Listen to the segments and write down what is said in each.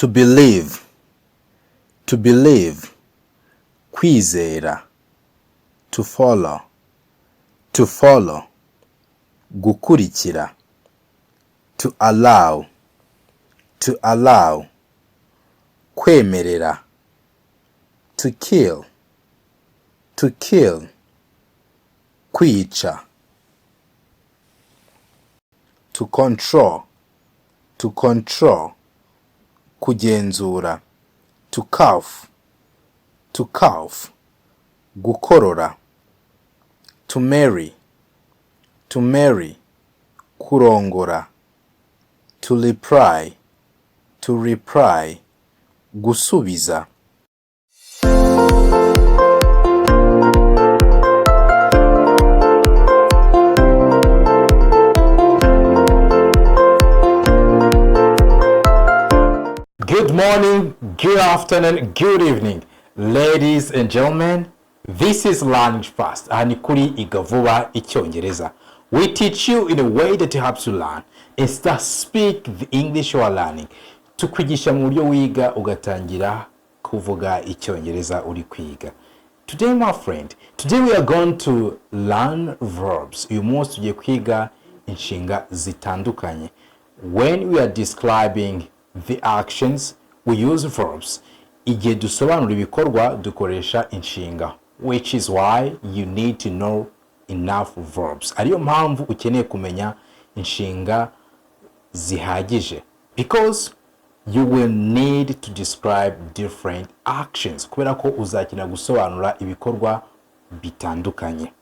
to believe, to believe, kwizera, to follow, to follow, gukurikira, to allow, to allow, kwemerera, to kill, to kill, kwica, to control, to control, kugenzura, to cough, to cough, gukorora, to marry, to marry, kurongora, to reply, to reply, gusubiza. Good morning, good afternoon, good evening, ladies and gentlemen. This is Learning Fast, and Kwiga Kuvuga Icyongereza. We teach you in a way that helps you learn and start speak the English you are learning. Tukwigisha mu buryo wiga ugatangira kuvuga Icyongereza uri kwiga. Today, my friend, today we are going to learn verbs. Uyu munsi tugiye kwiga inshinga zitandukanye. When we are describing the actions, we use verbs. Igihe dusobanura ibikorwa dukoresha inshinga, which is why you need to know enough verbs. Ariyo mpamvu ukeneye kumenya inshinga zihagije, because you will need to describe different actions, kubera ko uzakenera gusobanura ibikorwa bitandukanye.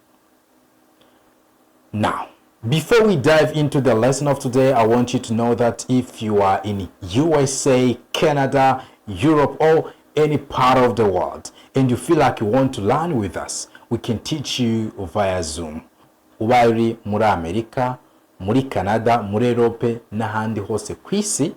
Now, before we dive into the lesson of today, I want you to know that if you are in USA, Canada, Europe, or any part of the world, and you feel like you want to learn with us, we can teach you via Zoom. Uba uri muri Amerika, muri Canada, muri Europe, n'ahandi hose ku isi,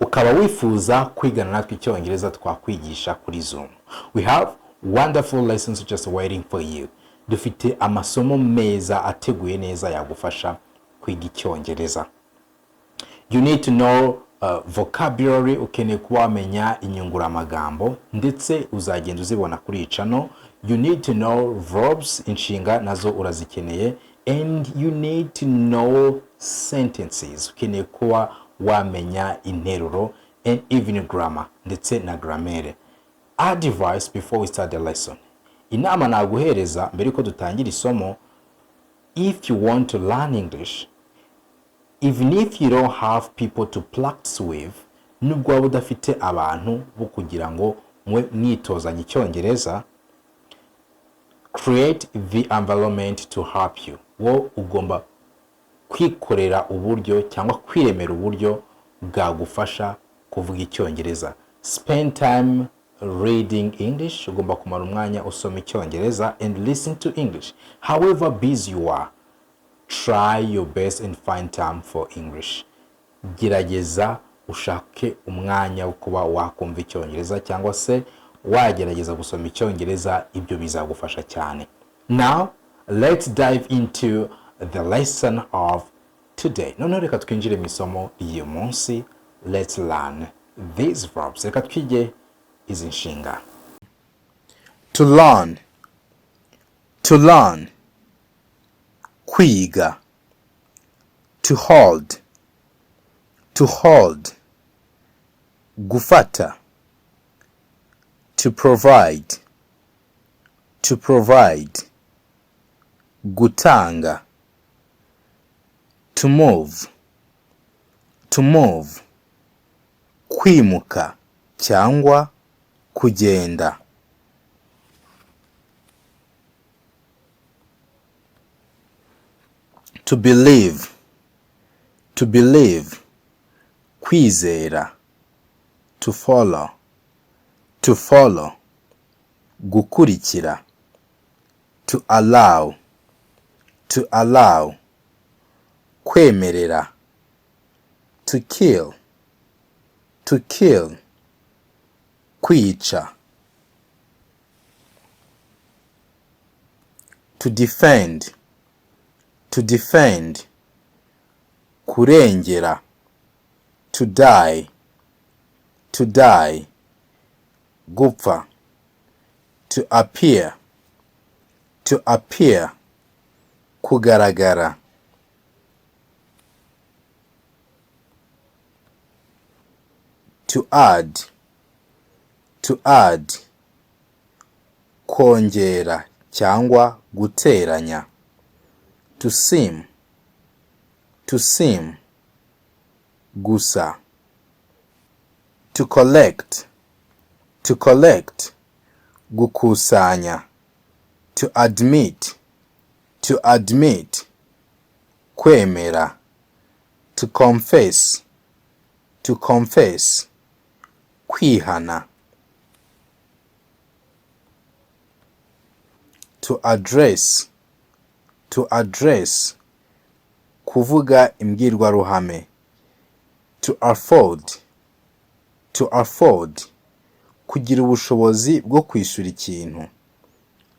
ukaba wifuza kwigana natwe Icyongereza twakwigisha kuri Zoom. We have wonderful lessons just waiting for you. Dufite amasomo meza ateguye neza yagufasha kwiga Icyongereza. You need to know vocabulary, ukeneye kuba wamenya inyunguramagambo ndetse uzagenda uzibona kuri iyi channel. You need to know verbs, inshinga nazo urazikeneye, and you need to know sentences. Ukeneye kuba wamenya interuro and even grammar ndetse na grammaire. Advice before we start the lesson. Inama naguhereza mbere ko dutangira isomo, if you want to learn English, even if you don't have people to practice with, nubwo waba udafite abantu bo kugira ngo mwitozanye Icyongereza, create the environment to help you. Wo ugomba kwikorera uburyo cyangwa kwiremera uburyo bwagufasha kuvuga Icyongereza. Spend time reading English, ugomba kumara umwanya usoma Icyongereza, and listen to English. However busy you are, try your best and find time for English. Gerageza ushake umwanya wo kuba wakumva Icyongereza, cyangwa se wagerageza gusoma Icyongereza, ibyo bizagufasha cyane. Now, let's dive into the lesson of today. None reka twinjire mu isomo ry'uyu munsi. Let's learn these verbs. Reka twige izi inshinga. To learn, to learn, kwiga, to hold, to hold, gufata, to provide, to provide, gutanga, to move, to move, kwimuka cyangwa kugenda. To believe, to believe, kwizera, to follow, to follow, gukurikira, to allow, to allow, kwemerera, to kill, to kill, kwica, to defend, to defend, kurengera, to die, to die, gupfa, to appear, kugaragara, to add, kwongera cyangwa guteranya, to seem, gusa, to collect, gukusanya, to admit, kwemera, to confess, kwihana, to address, kuvuga imbwirwaruhame, to afford, kugira ubushobozi bwo kwishyura ikintu,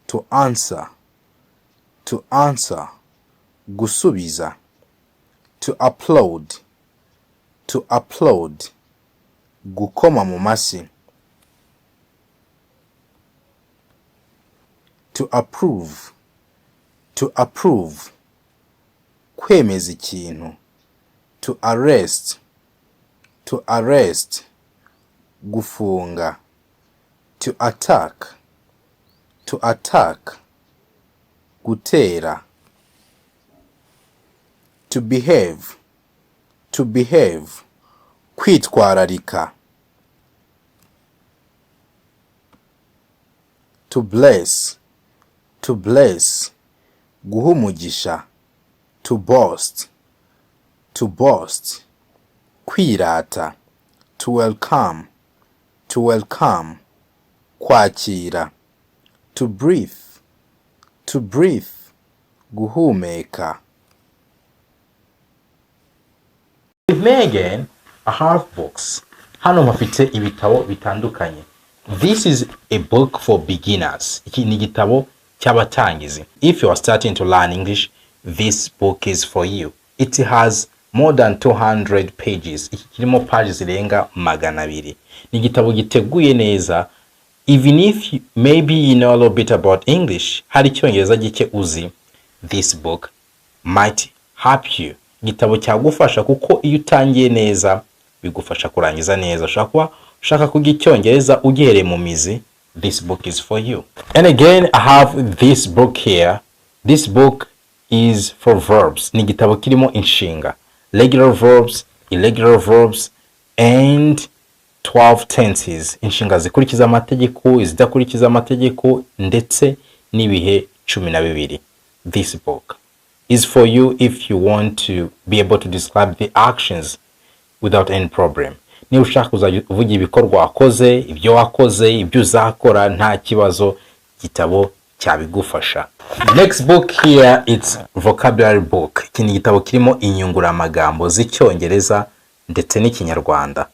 to answer, gusubiza, to upload, gukoma mu mashyi, to approve, kwemeza ikintu, to arrest, gufunga, to attack, gutera, to behave, kwitwararika, to bless, guha umugisha, to boast, kwirata, to welcome, kwakira, to breathe, guhumeka. With me again, I have books. Hano mafite ibitabo bitandukanye. This is a book for beginners. Iki ni igitabo cy'abatangizi. If you are starting to learn English, this book is for you. It has more than 200 pages. Iki kirimo pages zirenga 200. Ni igitabo giteguye neza. Even if maybe you know a little bit about English, hari icyongereza gike uzi, this book might help you. Igitabo cyagufasha kuko iyo utangiye neza bigufasha kurangiza neza. Ushaka kugira icyongereza ugihereye mu mizi, this book is for you. And again, I have this book here. This book is for verbs. Ni igitabo kirimo inshinga, regular verbs, irregular verbs, and 12 tenses. Inshinga zikurikiza amategeko, izidakurikiza amategeko, ndetse n'ibihe 12. This book is for you if you want to be able to describe the actions without any problem. Ni ushaka kuvuga ibikorwa wakoze, ibyo wakoze, ibyo uzakora nta kibazo, gitabo cyabigufasha. Next book here, it's vocabulary book. Iki ni gitabo kirimo inyunguramagambo z'icyongereza ndetse n'ikinyarwanda.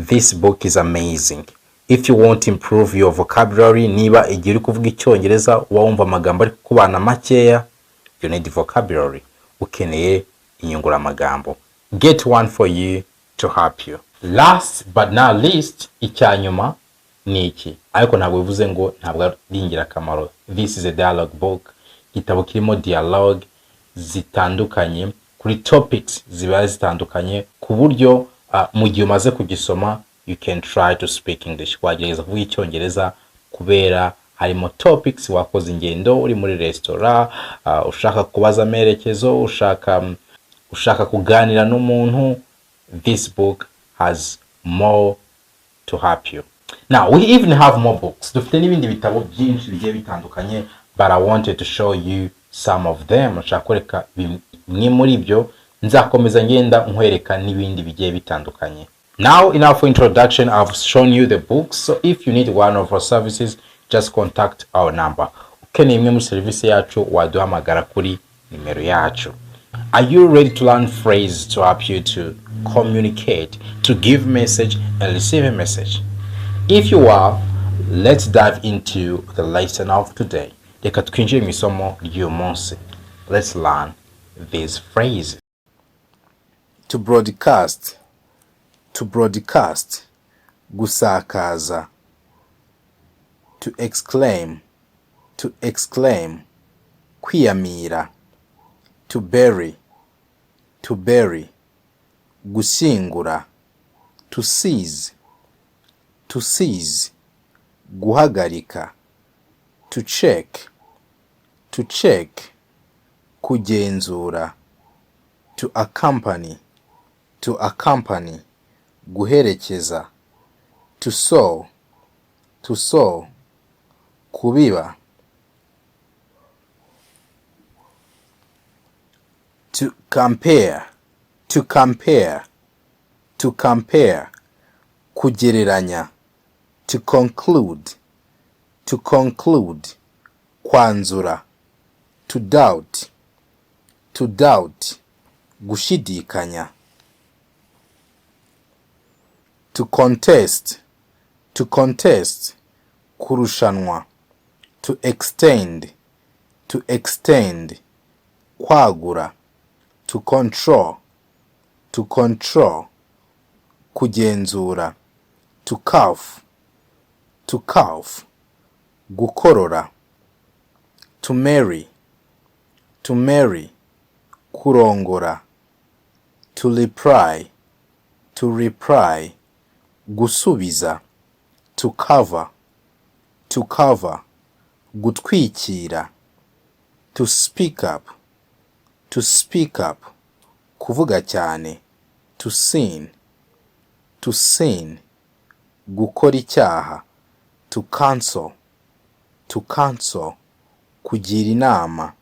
This book is amazing. If you want to improve your vocabulary, niba igihe uri kuvuga icyongereza wumva amagambo ari kubana makeya, you need vocabulary. Ukeneye inyunguramagambo. Get one for you to help you. Last but not least, icyanyuma ni iki. Ariko ntabwo bivuze ngo ntabwo ari ingirakamaro. This is a dialogue book. Gitabo kirimo dialogue zitandukanye kuri topics ziba zitandukanye ku buryo mu gihe umaze kugisoma you can try to speak English. Wagerageza kuvuga icyongereza kubera harimo topics wakoze ingendo uri muri restaurant, ushaka kubaza amerekezo, ushaka kuganira n'umuntu. This book has more to help you. Now we even have more books. Dufite n'ibindi bitabo byinshi bigiye bitandukanye, but I wanted to show you some of them. Nshaka bimwe muri byo, nzakomeza ngenda nkwereka n'ibindi bigiye bitandukanye. Now enough for introduction. I've shown you the books, so if you need one of our services, just contact our number. Ukeneye imwe muri service yacu waduhamagara kuri nimero yacu. Are you ready to learn phrases to help you to communicate, to give message and receive a message? If you are, let's dive into the lesson of today. Reka twinjire mu isomo ry'uyu munsi. Let's learn these phrases. To broadcast, gusakaza, to exclaim, kwiyamira, to bury, gushyingura, to seize, guhagarika, to check, kugenzura, to accompany, guherekeza, to sow, kubiba, to compare, kugereranya, to conclude, kwanzura, to doubt, gushidikanya, to contest, kurushanwa, to extend, kwagura, to control, kugenzura, to cough, gukorora, to marry, kurongora, to reply, gusubiza, to cover, gutwikira, to speak up, kuvuga cyane, to sin, gukora icyaha, to cancel, kugira inama,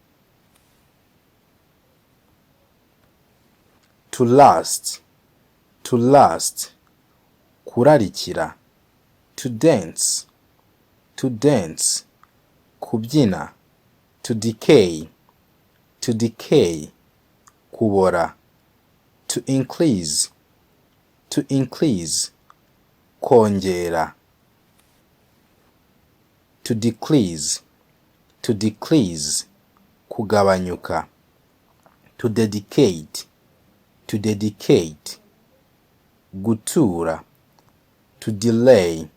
to last, kurarikira, to dance, kubyina, to decay, kubora, to increase, kongera, to decrease, kugabanyuka, to dedicate, gutura, to delay,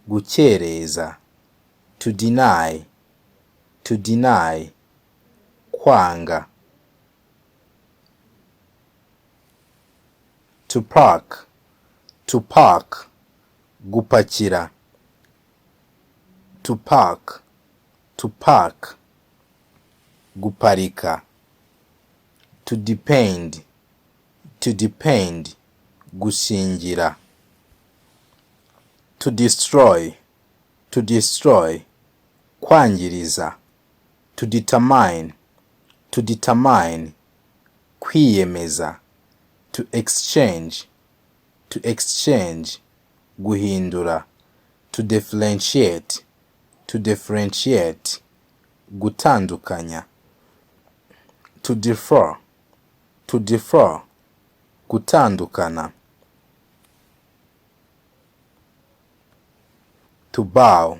gukereza, to deny, kwanga, to park, gupakira, to park, guparika, to depend, gushingira, to destroy, kwangiriza, to determine, kwiyemeza, to exchange, guhindura, to differentiate, gutandukanya, to differ, gutandukana, to bow,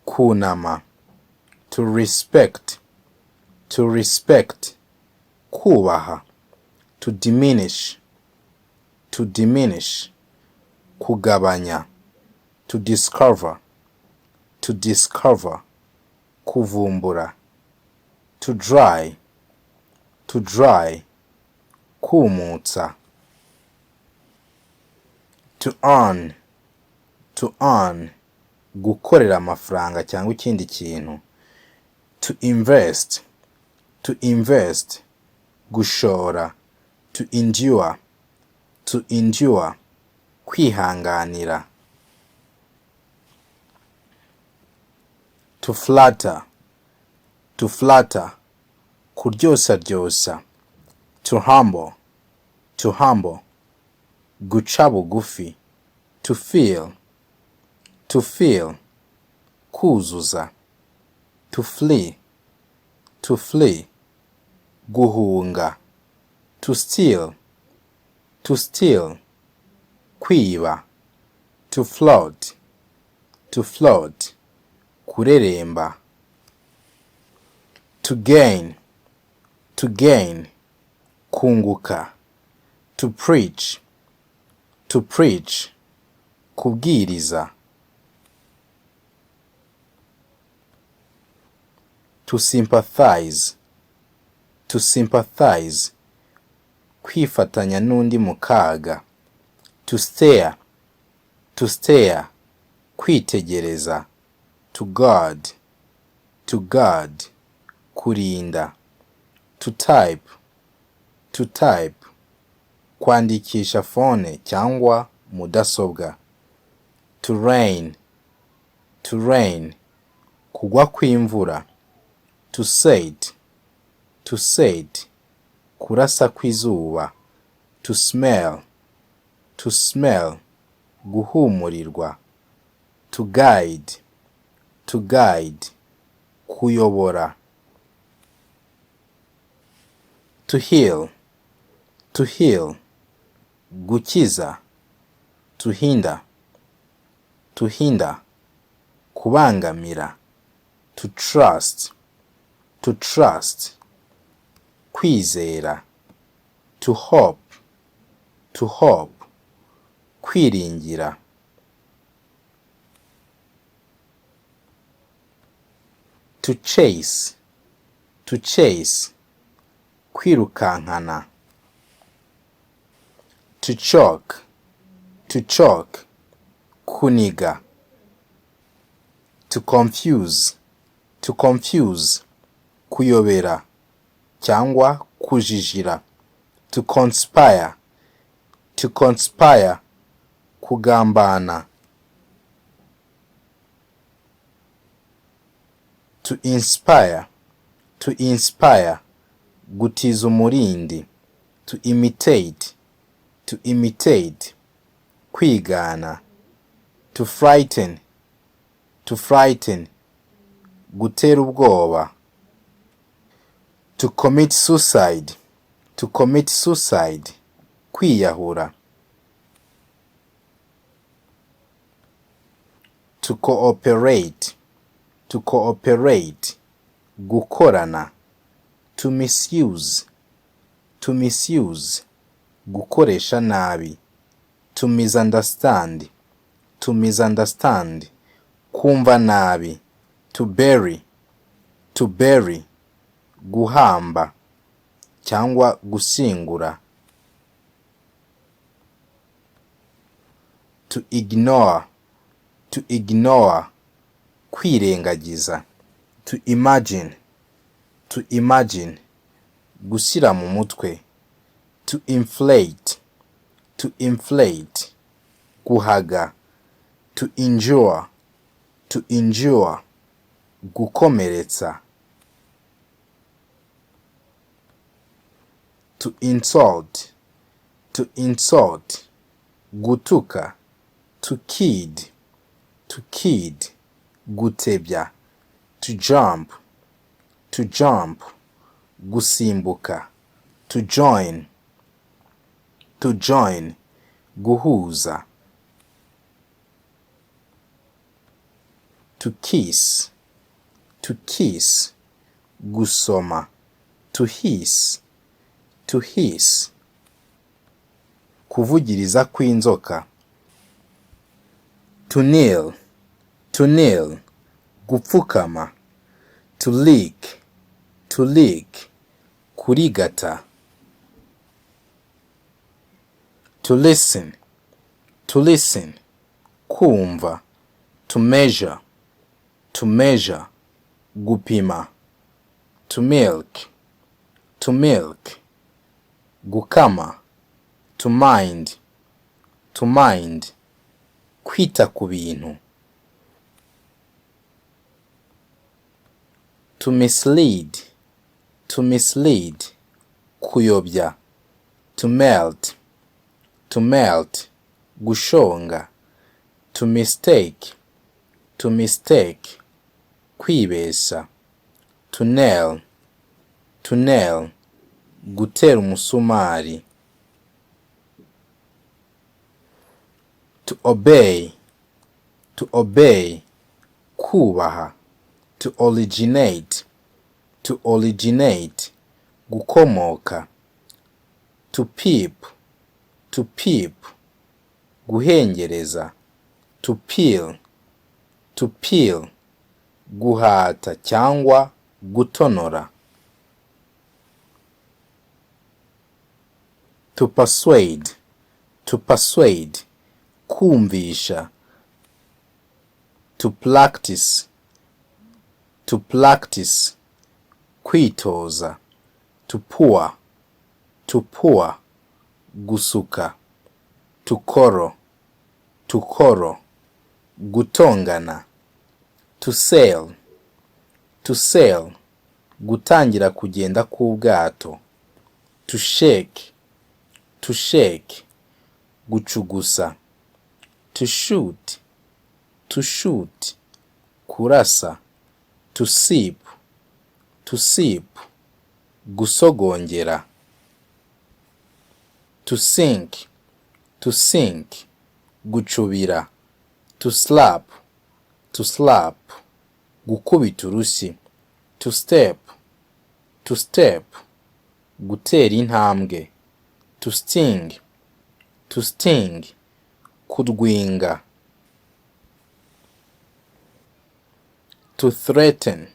kunama, to respect, kubaha, to diminish, kugabanya, to discover, kuvumbura, to dry, kumutsa, to earn, gukorera amafaranga cyangwa ikindi kintu, to invest, gushora, to endure, kwihanganira, to flatter, kuryosa, to humble, guca bugufi, to feel, kuzuza, to flee, guhunga, to steal, kwiba, to float, kureremba, to gain, kunguka, to preach, to preach, kubwiriza, to sympathize, to sympathize, kwifatanya n'undi mu kaga, to stare, to stare, kwitegereza, to guard, to guard, kurinda, to type, to type, kwandikisha phone cyangwa mudasobwa, to rain, to rain, kugwa kw'imvura, to set, to set, kurasa kw'izuba, to smell, to smell, guhumurirwa, to guide, to guide, kuyobora, to heal, to heal, gukiza, to hinder, to hinder, kubangamira, to trust, to trust, kwizera, to hope, to hope, kwiringira, to chase, to chase, kwirukankana, to choke, to choke, kuniga, to confuse, to confuse, kuyobera cyangwa kujijira, to conspire, to conspire, kugambana, to inspire, to inspire, gutiza umurindi, to imitate, to imitate, kwigana, to frighten, to frighten, gutera ubwoba, to commit suicide, to commit suicide, kwiyahura, to cooperate, to cooperate, gukorana, to misuse, to misuse, gukoresha nabi, to misunderstand, to misunderstand, kumva nabi, to bury, to bury, guhamba cyangwa gushyingura, to ignore, to ignore, kwirengagiza, to imagine, to imagine, gushyira mu mutwe, to inflate, to inflate, guhaga, to injure, to injure, gukomeretsa, to insult, to insult, gutuka, to kid, to kid, gutebya, to jump, to jump, gusimbuka, to join, to join, guhuza, to kiss, to kiss, gusoma, to hiss, to hiss, kuvugiriza kw'inzoka, to kneel, to kneel, gupfukama, to lick, to lick, kurigata, to listen, to listen, kumva, to measure, to measure, gupima, to milk, to milk, gukama, to mind, to mind, kwita ku bintu, to mislead, to mislead, kuyobya, to melt, to melt, gushonga, to mistake, to mistake, kwibesha, to nail, to nail, gutera umusumari, to obey, to obey, kubaha, to originate, to originate, gukomoka, to peep, to peep, guhengereza, to peel, guhata cyangwa gutonora, to persuade, kumvisha, to practice, kwitoza, to pour, gusuka, to koro, gutongana, to sail, gutangira kugenda k'ubwato, to shake, gucugusa, to shoot, kurasa, to sip, gusogongera, to sink, gucubira, to slap, gukubita urushyi, to step, gutera intambwe, to sting, kudwinga, to threaten,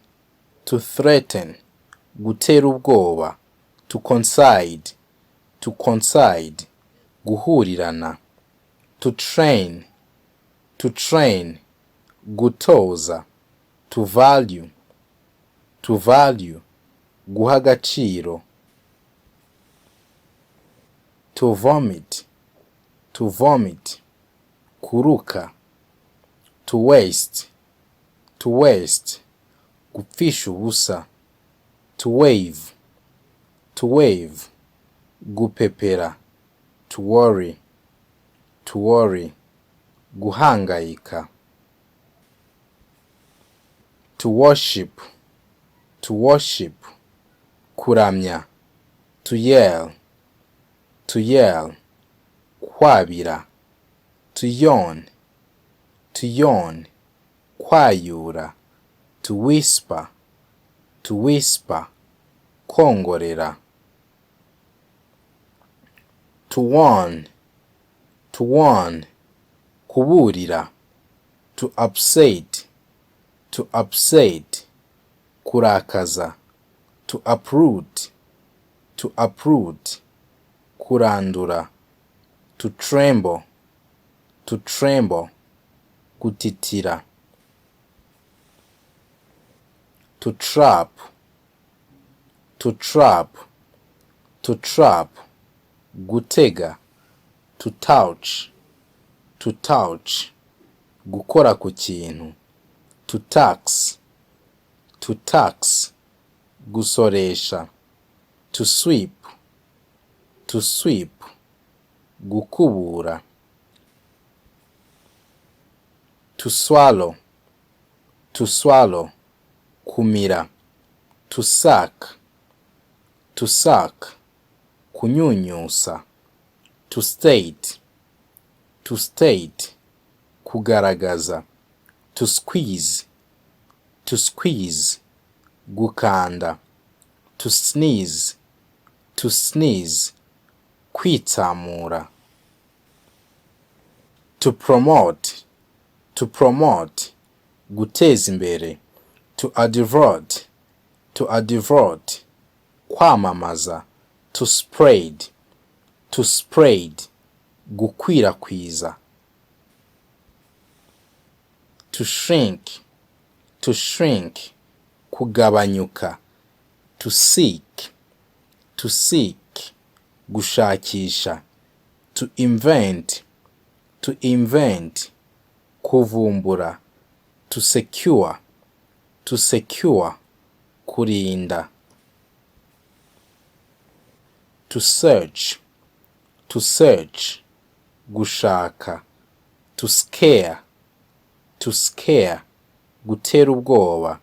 gutera ubwoba, to coincide, guhurirana, to train, gutoza, to value, guha agaciro, to vomit, kuruka, to waste, gupfisha ubusa, to wave, gupepera, to worry, guhangayika, to worship, kuramya, to yell, kwabira, to yawn, kwayura, to whisper, kongorera, to warn, kuburira, to upset, kurakaza, to uproot, kurandura, to tremble, gutitira, to trap, gutega, to touch, gukora ku kintu, to tax, gusoresha, to sweep, gukubura, to swallow, kumira, to suck, kunyunyusa, to state, kugaragaza, to squeeze, gukanda, to sneeze, kwitsamura, to promote, guteza imbere, to advert, kwamamaza, to spread, gukwirakwiza, to shrink, kugabanyuka, to seek, gushakisha, to invent, kuvumbura, to secure, kurinda, to search, gushaka, to scare, gutera ubwoba,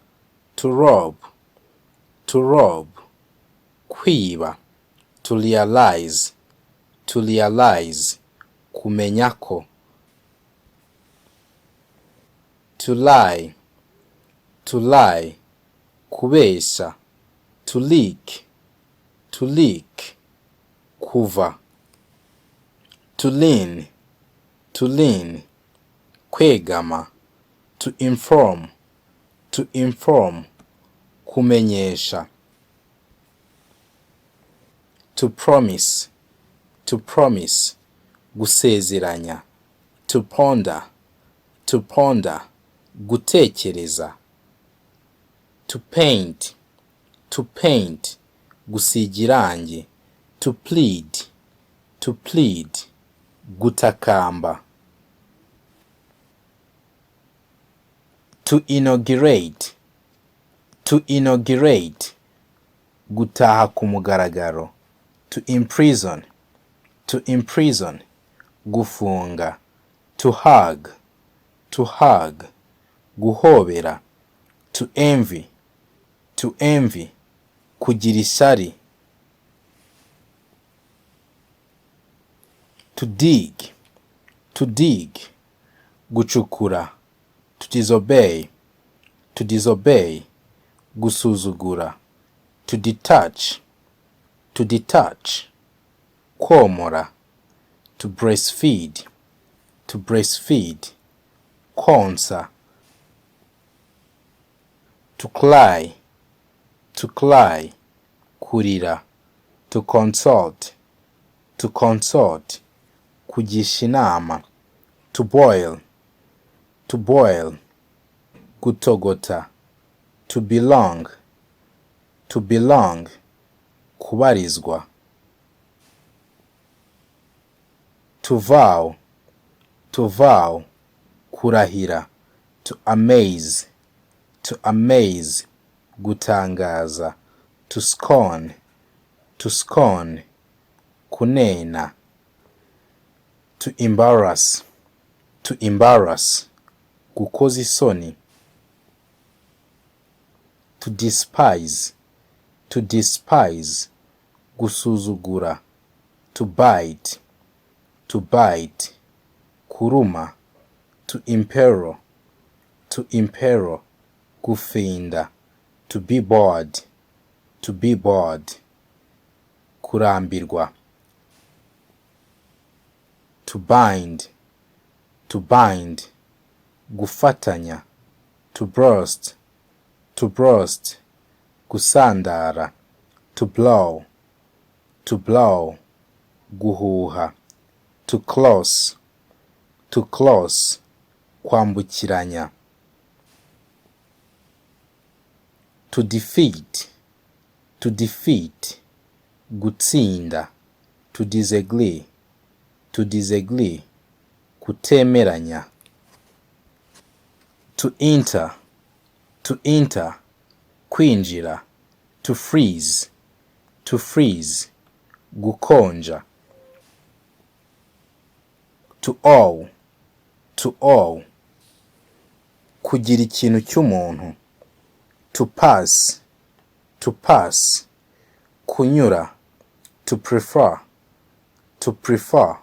to rob, kwiba, to realize, kumenya ko, to lie, kubeshya, to leak, kuva, to lean, to lean, kwegama, to inform, to inform, kumenyesha, to promise, to promise, gusezeranya, to ponder, to ponder, gutekereza, to paint, to paint, gusiga irangi, to plead, to plead, gutakamba, to inaugurate, to inaugurate, gutaha ku mugaragaro, to imprison, to imprison, gufunga, to hug, to hug, guhobera, to envy, to envy, kugira ishyari, to dig, to dig, gucukura, to disobey, to disobey, gusuzugura, to detach, to detach, komora, to breastfeed, to breastfeed, konsa, to cry, to cry, kurira, to consult, to consult, kugisha inama, to boil, to boil, gutogota, to belong, to belong, kubarizwa, to vow, to vow, kurahira, to amaze, to amaze, gutangaza, to scorn, to scorn, kunena, to embarrass, to embarrass, gukoza isoni, to despise, to despise, gusuzugura, to bite, to bite, kuruma, to imperil, to imperil, gufinda, to be bored, to be bored, kurambirwa, to bind, to bind, gufatanya, to burst, to burst, gusandara, to blow, to blow, guhuha, to close, to close, kwambukiranya, to defeat, to defeat, gutsinda, to disagree, to disagree, kutemeranya, to enter, to enter, kwinjira, to freeze, to freeze, gukonja, to owe, to owe, kugira ikintu cy'umuntu, to pass, to pass, kunyura, to prefer, to prefer,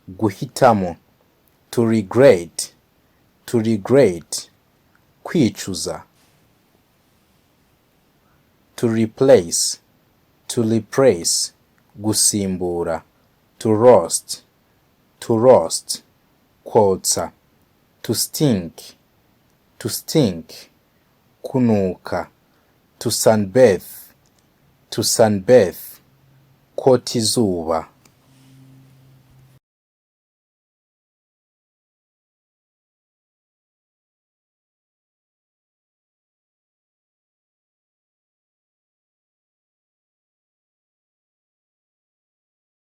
guhitamo, to regret, to regret, kwicuza, to replace, to replace, gusimbura, to roast, to roast, kwotsa, to stink, to stink, kunuka, to sunbathe, to sunbathe, kota izuba,